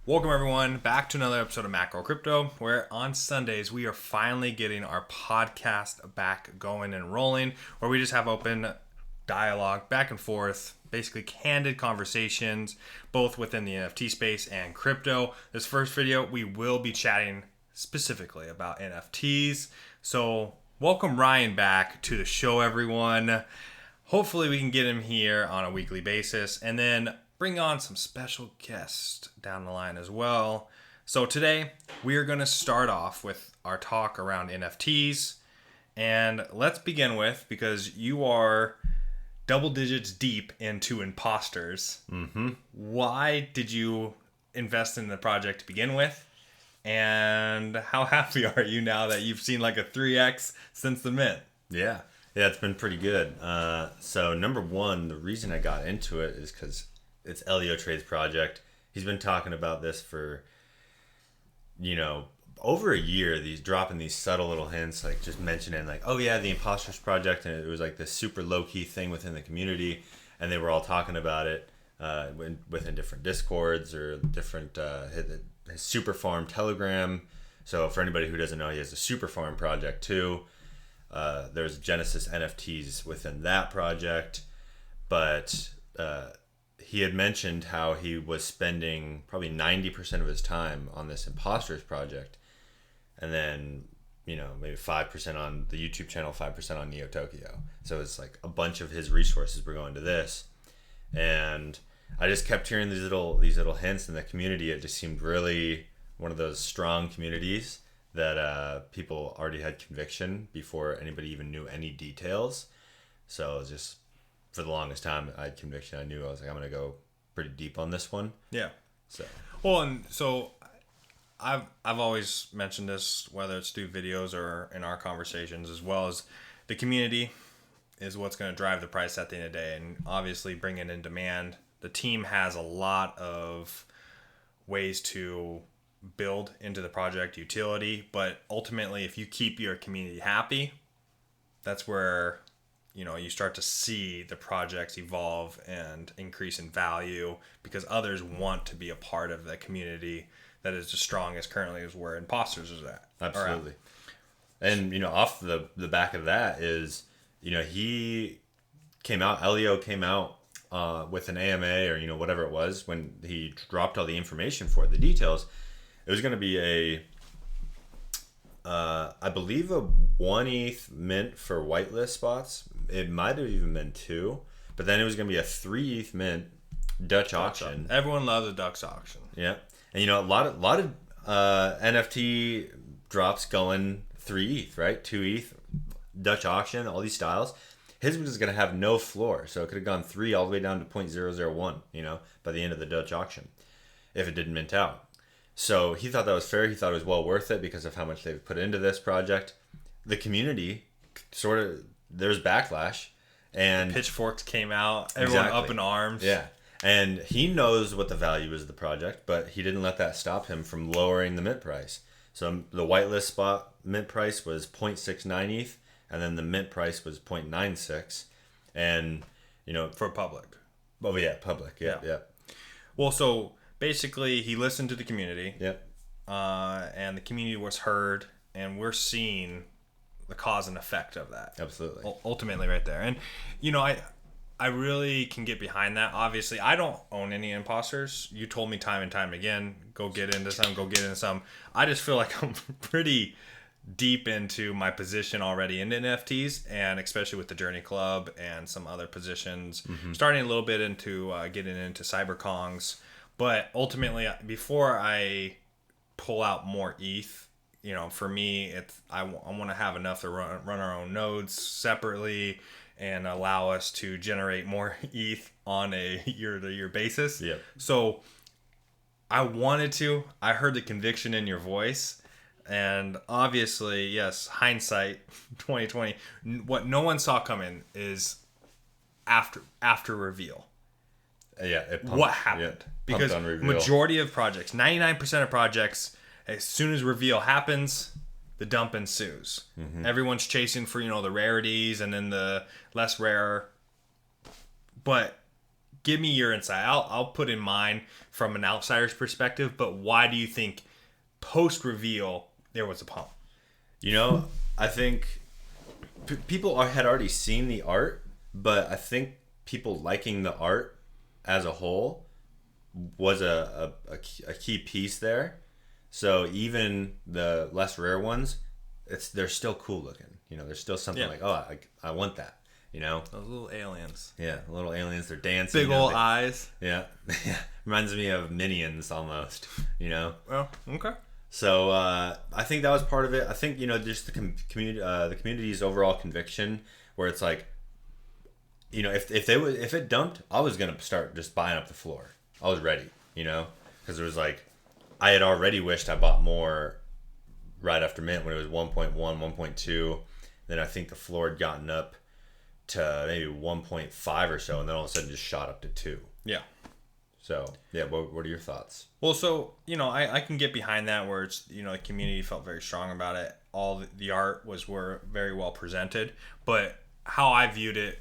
Welcome everyone back to another episode of Macro Crypto, where on Sundays we are finally getting our podcast back going and rolling, where we just have open dialogue back and forth, basically candid conversations, both within the NFT space and crypto. This first video, we will be chatting specifically about NFTs. So welcome Ryan back to the show, everyone. Hopefully we can get him here on a weekly basis, and then bring on some special guests down the line as well. So today we are going to start off with our talk around NFTs. And let's begin with, because you are double digits deep into imposters. Why did you invest in the project to begin with? And how happy are you now that you've seen like a 3x since the mint? Yeah, it's been pretty good. So number one, the reason I got into it is because it's Elio Trade's project. He's been talking about this for, over a year. These dropping these subtle little hints, like just mentioning like, oh yeah, the Imposters Project, and it was like this super low key thing within the community, and they were all talking about it within different discords or different his Super Farm Telegram. So for anybody who doesn't know, he has a Super Farm project too. There's Genesis NFTs within that project, but he had mentioned how he was spending probably 90% of his time on this Imposters project, and then maybe 5% on the YouTube channel, 5% on Neo Tokyo. So it's like a bunch of his resources were going to this, and I just kept hearing these little hints in the community. It just seemed really one of those strong communities that people already had conviction before anybody even knew any details. So it was just, for the longest time, I had conviction. I knew I was like, I'm going to go pretty deep on this one. Yeah. So. Well, and so I've always mentioned this, whether it's through videos or in our conversations, as well as the community is what's going to drive the price at the end of the day, and obviously bringing in demand. The team has a lot of ways to build into the project utility, but ultimately, if you keep your community happy, that's where you start to see the projects evolve and increase in value, because others want to be a part of the community that is as strong as currently as where Imposters is at. Absolutely. And, off the back of that is, Elio came out with an AMA or, whatever it was, when he dropped all the information for it, the details. It was going to be I believe a 1 ETH mint for whitelist spots. It might have even been 2, but then it was going to be a 3 ETH mint Dutch auction. Everyone loves a Dutch auction. Yeah, and a lot of NFT drops going 3 ETH, right? 2 ETH Dutch auction, all these styles. His was going to have no floor, so it could have gone 3 all the way down to 0.001. By the end of the Dutch auction, if it didn't mint out. So he thought that was fair. He thought it was well worth it because of how much they've put into this project. The community there's backlash, and pitchforks came out. Everyone up in arms. Yeah, and he knows what the value is of the project, but he didn't let that stop him from lowering the mint price. So the whitelist spot mint price was 0.69 ETH, and then the mint price was 0.96, and for public. Oh yeah, public. Yeah. Well, so basically, he listened to the community. Yep. And the community was heard, and we're seeing the cause and effect of that. Absolutely. Ultimately, right there. And, I really can get behind that. Obviously, I don't own any imposters. You told me time and time again, go get into some. I just feel like I'm pretty deep into my position already in NFTs, and especially with the Journey Club and some other positions. Starting a little bit into getting into CyberKongs. But ultimately, before I pull out more ETH, for me, I want to have enough to run our own nodes separately and allow us to generate more ETH on a year-to-year basis. Yep. So I heard the conviction in your voice, and obviously, yes, hindsight 2020. What no one saw coming is after reveal. Yeah. What happened? Yeah, because majority of projects, 99% of projects, as soon as reveal happens, the dump ensues. Everyone's chasing for the rarities and then the less rare. But give me your insight. I'll put in mine from an outsider's perspective, but why do you think post-reveal there was a pump? I think people had already seen the art, but I think people liking the art as a whole was a key piece there. So even the less rare ones, they're still cool looking. There's still something like, oh, I want that. Those little aliens. Yeah, little aliens. They're dancing. Big old eyes. Yeah, reminds me of Minions almost. Well, okay. So I think that was part of it. I think just the community's overall conviction, where it's like, if it dumped, I was gonna start just buying up the floor. I was ready, because it was like, I had already wished I bought more right after mint when it was 1.1, 1.2. Then I think the floor had gotten up to maybe 1.5 or so, and then all of a sudden just shot up to 2. Yeah. So yeah, what are your thoughts? Well, so I can get behind that, where it's the community felt very strong about it. All the art were very well presented, but how I viewed it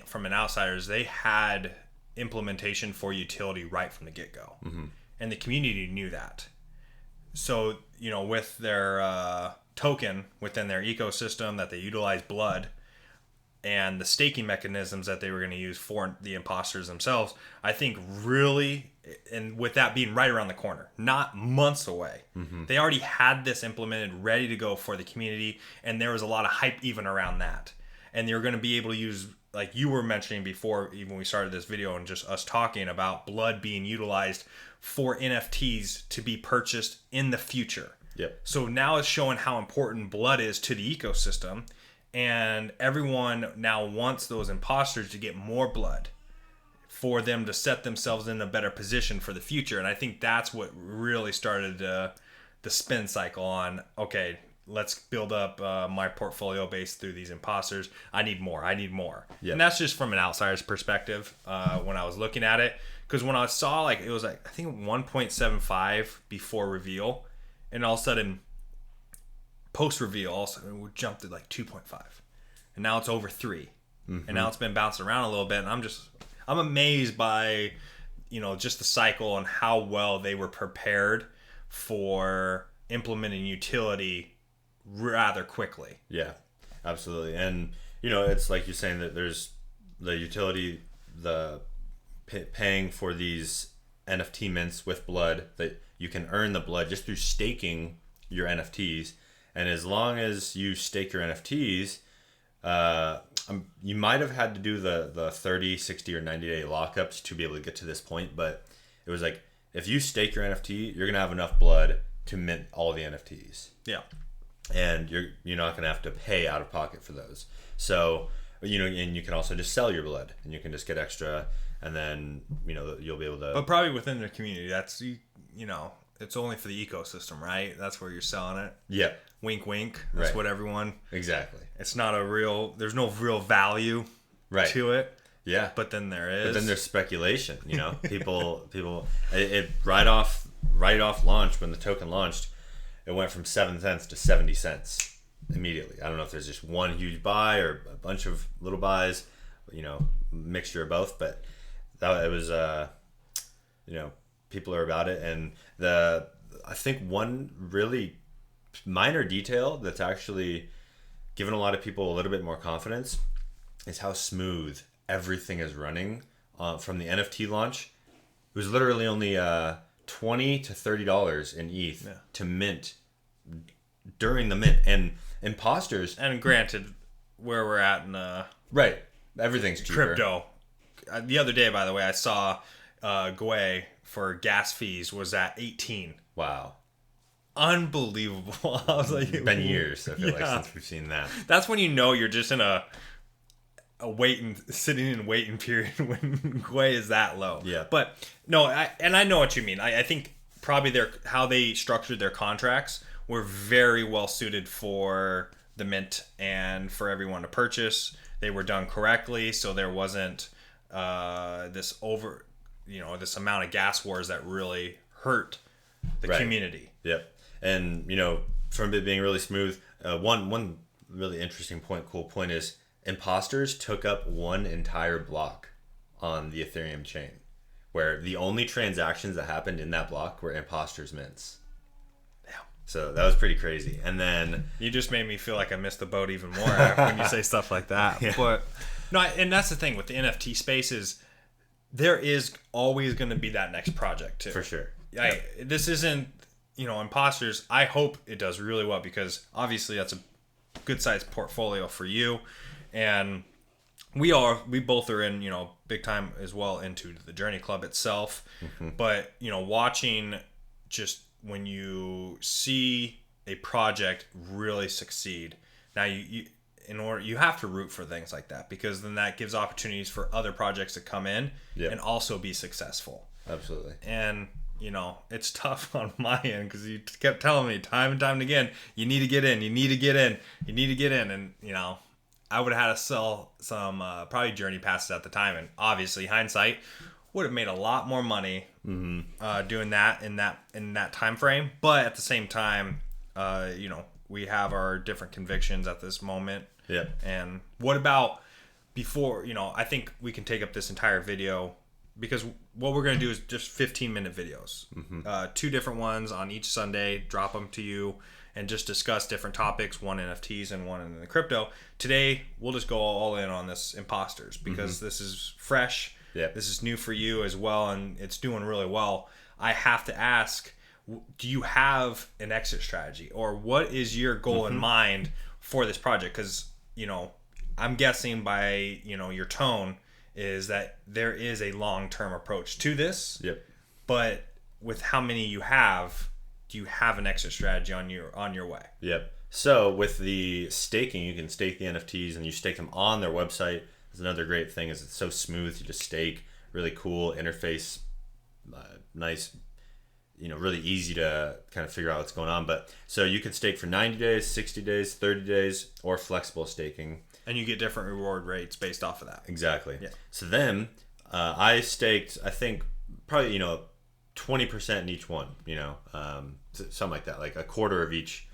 from an outsider is they had implementation for utility right from the get-go, and the community knew that. So with their token within their ecosystem that they utilize blood, and the staking mechanisms that they were going to use for the imposters themselves, I think really, and with that being right around the corner, not months away, they already had this implemented, ready to go for the community, and there was a lot of hype even around that. And you're going to be able to use, like you were mentioning before, even when we started this video and just us talking about blood being utilized for NFTs to be purchased in the future. Yep. So now it's showing how important blood is to the ecosystem. And everyone now wants those imposters to get more blood for them to set themselves in a better position for the future. And I think that's what really started the spin cycle on, okay, let's build up my portfolio base through these imposters. I need more. Yep. And that's just from an outsider's perspective when I was looking at it. Because when I saw, it was I think 1.75 before reveal. And all of a sudden, post-reveal also we jumped to 2.5, and now it's over 3, and now it's been bouncing around a little bit, and I'm amazed by just the cycle and how well they were prepared for implementing utility rather quickly. Yeah, absolutely. And it's like you're saying that there's the utility, the paying for these NFT mints with blood, that you can earn the blood just through staking your NFTs. And as long as you stake your NFTs, you might have had to do the 30, 60, or 90-day lockups to be able to get to this point. But it was like, if you stake your NFT, you're going to have enough blood to mint all the NFTs. Yeah. And you're not going to have to pay out of pocket for those. So, and you can also just sell your blood, and you can just get extra, and then, you'll be able to... But probably within the community, that's, it's only for the ecosystem, right? That's where you're selling it. Yeah. Wink, wink. That's right. What everyone... Exactly. It's not there's no real value to it. Yeah. But then there is. But then there's speculation, people, it right off launch, when the token launched, it went from 7 cents to 70 cents immediately. I don't know if there's just one huge buy or a bunch of little buys, mixture of both, but it was, people are about it. And I think one really minor detail that's actually given a lot of people a little bit more confidence is how smooth everything is running from the NFT launch. It was literally only $20 to $30 in ETH to mint during the mint, and imposters. And granted, where we're at in right, everything's cheaper. Crypto. The other day, by the way, I saw Gwei for gas fees was at 18. Wow. Unbelievable. I was like, it's been years, I feel like, since we've seen that. That's when you're just in a sitting in waiting period when Gwei is that low. Yeah. But no, I know what you mean. I think probably how they structured their contracts were very well suited for the mint and for everyone to purchase. They were done correctly, so there wasn't this amount of gas wars that really hurt the community. Yep. And from it being really smooth, one really interesting cool point is imposters took up one entire block on the Ethereum chain, where the only transactions that happened in that block were imposters mints. Yeah. So that was pretty crazy. And then you just made me feel like I missed the boat even more when you say stuff like that. Yeah. But no, and that's the thing with the NFT space is there is always going to be that next project too. For sure. This isn't, imposters. I hope it does really well because obviously that's a good sized portfolio for you. And we both are in, big time as well into the Journey Club itself. Mm-hmm. But, watching just when you see a project really succeed, now you have to root for things like that because then that gives opportunities for other projects to come in and also be successful. Absolutely. And, it's tough on my end because you kept telling me time and time again, you need to get in, you need to get in, you need to get in. And, I would have had to sell some probably Journey passes at the time. And obviously hindsight would have made a lot more money doing that in that time frame. But at the same time, we have our different convictions at this moment. Yeah. And what about before, I think we can take up this entire video because what we're going to do is just 15-minute videos. Mm-hmm. 2 different ones on each Sunday, drop them to you and just discuss different topics, one NFTs and one in the crypto. Today, we'll just go all in on this imposters because this is fresh. Yeah. This is new for you as well, and it's doing really well. I have to ask, do you have an exit strategy or what is your goal in mind for this project? Because, I'm guessing by, your tone is that there is a long-term approach to this. Yep. But with how many you have, do you have an exit strategy on your way? Yep. So with the staking, you can stake the NFTs and you stake them on their website. That's another great thing is it's so smooth. You just stake, really cool interface, nice, really easy to kind of figure out what's going on. But so you can stake for 90 days, 60 days, 30 days, or flexible staking. And you get different reward rates based off of that. Exactly. Yeah. So then I staked, I think, probably, 20% in each one, something like that, like a quarter of each,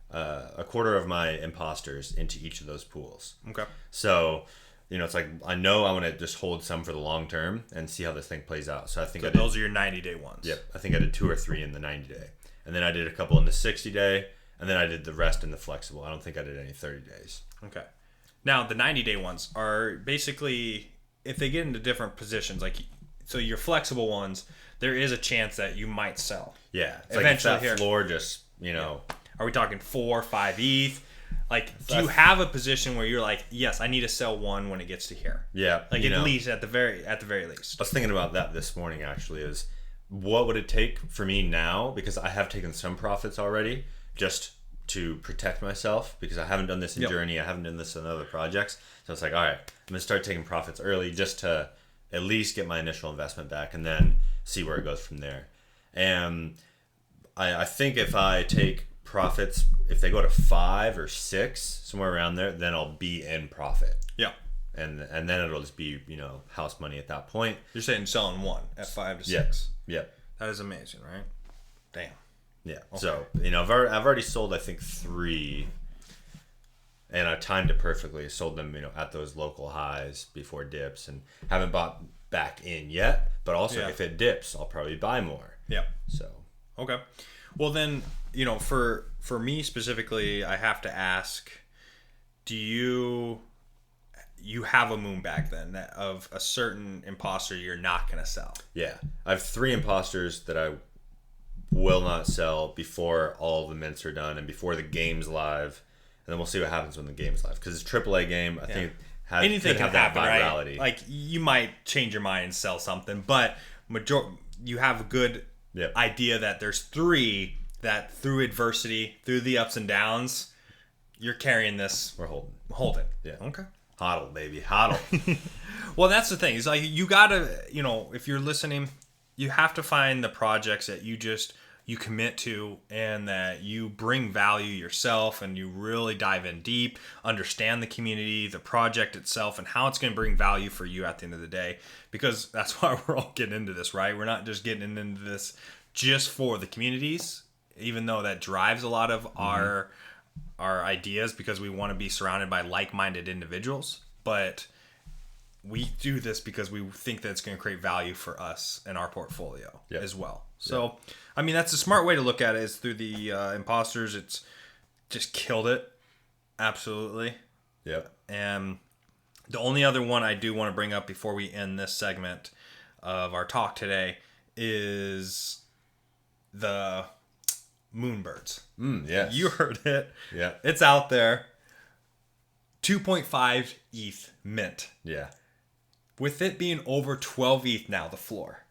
a quarter of my imposters into each of those pools. Okay. So, it's like, I know I want to just hold some for the long term and see how this thing plays out. So I think those are your 90-day ones. Yep. I think I did 2 or 3 in the 90-day. And then I did a couple in the 60-day. And then I did the rest in the flexible. I don't think I did any 30 days. Okay. Now, the 90-day ones are basically, if they get into different positions, so your flexible ones, there is a chance that you might sell. Yeah. It's eventually like if that floor just, Are we talking 4, 5 ETH? Do you have a position where you're like, yes, I need to sell one when it gets to here? Yeah. At least, at the very least. I was thinking about that this morning, actually, is what would it take for me now, because I have taken some profits already, just to protect myself, because I haven't done this in Journey, I haven't done this in other projects. So it's like, all right, I'm going to start taking profits early just to at least get my initial investment back and then see where it goes from there. And I think if I take profits, if they go to 5 or 6, somewhere around there, then I'll be in profit. Yeah. And then it'll just be, house money at that point. You're saying selling one at 5 to 6. Yeah. That is amazing, right? Damn. Yeah. Okay. So, I've already sold, I think, 3, and I timed it perfectly. Sold them, at those local highs before dips, and haven't bought back in yet. But also, if it dips, I'll probably buy more. Yeah. So. Okay. Well, then, for me specifically, I have to ask, do you have a moon bag then of a certain imposter you're not going to sell? Yeah. I have 3 imposters that I will not sell before all the mints are done and before the game's live, and then we'll see what happens when the game's live, because it's a AAA game. I think anything can have happen, that virality. Right? Like, you might change your mind and sell something, but you have a good idea that there's 3 that through adversity, through the ups and downs, you're carrying this. We're holding. Yeah. Okay. Hodl, baby, hodl. Well, that's the thing. It's like, you gotta, if you're listening, you have to find the projects that you commit to and that you bring value yourself, and you really dive in deep, understand the community, the project itself, and how it's going to bring value for you at the end of the day. Because that's why we're all getting into this, right? We're not just getting into this just for the communities, even though that drives a lot of our ideas, because we want to be surrounded by like-minded individuals. But we do this because we think that it's going to create value for us and our portfolio as well. So, I mean, that's a smart way to look at it, is through the imposters. It's just killed it. Absolutely. Yep. And the only other one I do want to bring up before we end this segment of our talk today is the Moonbirds. Yes. You heard it. Yeah. It's out there. 2.5 ETH mint. Yeah. With it being over 12 ETH now, the floor.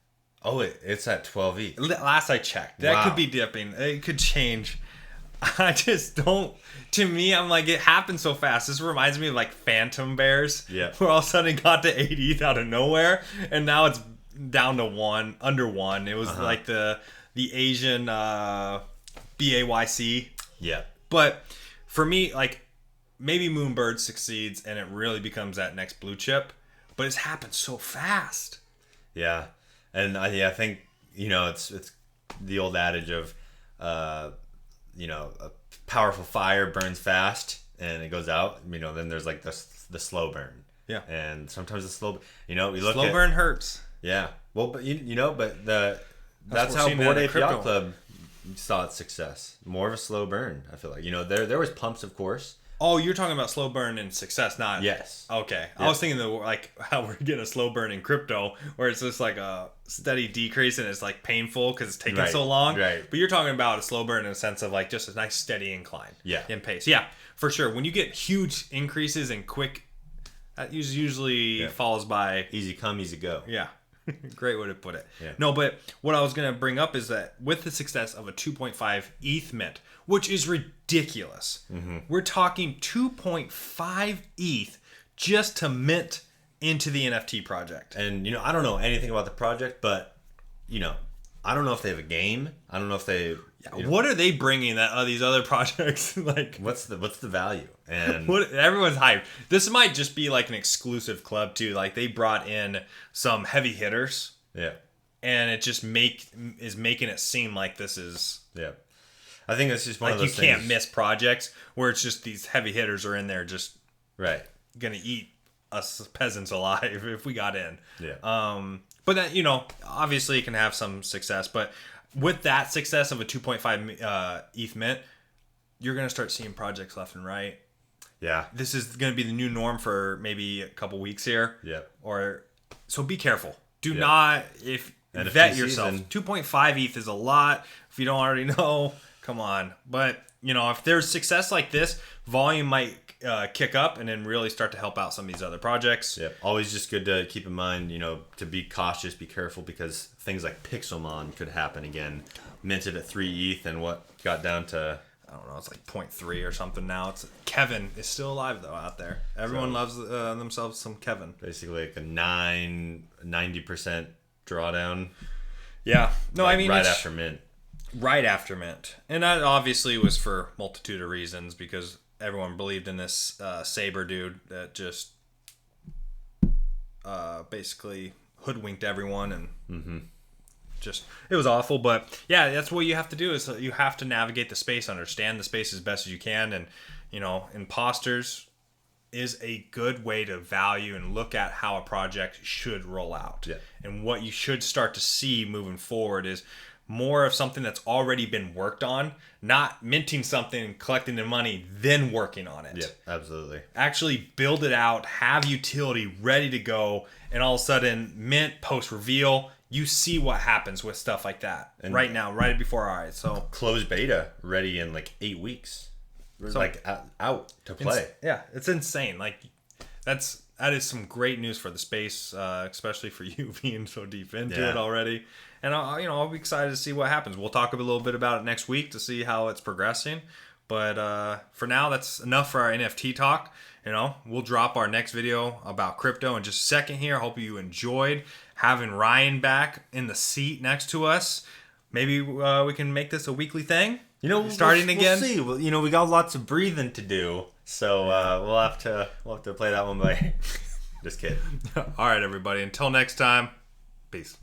Oh, it's at 12 ETH. Last I checked. That could be dipping. It could change. I just don't. To me, I'm like, it happened so fast. This reminds me of like Phantom Bears. Yeah. Where all of a sudden it got to 8 ETH out of nowhere. And now it's down to 1, under 1. It was like the Asian BAYC. Yeah. But for me, like, maybe Moonbird succeeds and it really becomes that next blue chip. But it's happened so fast. Yeah. And I think, it's the old adage of, a powerful fire burns fast and it goes out. Then there's like the slow burn. Yeah. And sometimes the slow, we look slow burn hurts. Yeah. Well, but that's how Bored Ape Yacht Club saw its success. More of a slow burn, I feel like. There was pumps, of course. Oh, you're talking about slow burn and success, not... Yes. Okay. Yeah. I was thinking how we're getting a slow burn in crypto, where it's just like a steady decrease and it's like painful because it's taking so long. Right. But you're talking about a slow burn in a sense of like just a nice steady incline. Yeah. In pace. Yeah, for sure. When you get huge increases and quick, that usually follows by... Easy come, easy go. Yeah. Great way to put it. Yeah. No, but what I was going to bring up is that with the success of a 2.5 ETH mint, which is ridiculous, we're talking 2.5 ETH just to mint into the NFT project. And, I don't know anything about the project, but, I don't know if they have a game. I don't know if they... What are they bringing that these other projects like? What's the value? And everyone's hyped. This might just be like an exclusive club too. Like they brought in some heavy hitters. Yeah. And it just is making it seem like this is I think it's just one of those things. things. You can't miss projects where it's just these heavy hitters are in there just gonna eat us peasants alive if we got in. Yeah. But then obviously it can have some success, but with that success of a 2.5 ETH mint, you're going to start seeing projects left and right. Yeah. This is going to be the new norm for maybe a couple weeks here. Yeah. So be careful. Do not, vet yourself. 2.5 ETH is a lot. If you don't already know, come on. But, if there's success like this, volume might kick up and then really start to help out some of these other projects. Yeah. Always just good to keep in mind, to be cautious, be careful, because things like Pixelmon could happen again. Minted at 3 ETH and what got down to... I don't know, it's like 0.3 or something now. Kevin is still alive, though, out there. Everyone loves themselves some Kevin. Basically like a 90% drawdown. Yeah. No, like I mean... Right after mint. Right after mint. And that obviously was for a multitude of reasons, because everyone believed in this Saber dude that just basically hoodwinked everyone and just it was awful. But yeah, that's what you have to do, is you have to navigate the space, understand the space as best as you can, and imposters is a good way to value and look at how a project should roll out. Yeah. And what you should start to see moving forward is more of something that's already been worked on, not minting something and collecting the money, then working on it. Yeah, absolutely. Actually build it out, have utility ready to go, and all of a sudden, mint, post reveal, you see what happens with stuff like that. And right now, right before our eyes. So closed beta ready in like 8 weeks. So, like out to play. It's insane. Like that is some great news for the space, especially for you being so deep into it already. And I'll be excited to see what happens. We'll talk a little bit about it next week to see how it's progressing. But for now, that's enough for our NFT talk. We'll drop our next video about crypto in just a second here. Hope you enjoyed having Ryan back in the seat next to us. Maybe we can make this a weekly thing. Starting again. We'll see. Well, we got lots of breathing to do, so we'll have to play that one by. Just kidding. All right, everybody. Until next time. Peace.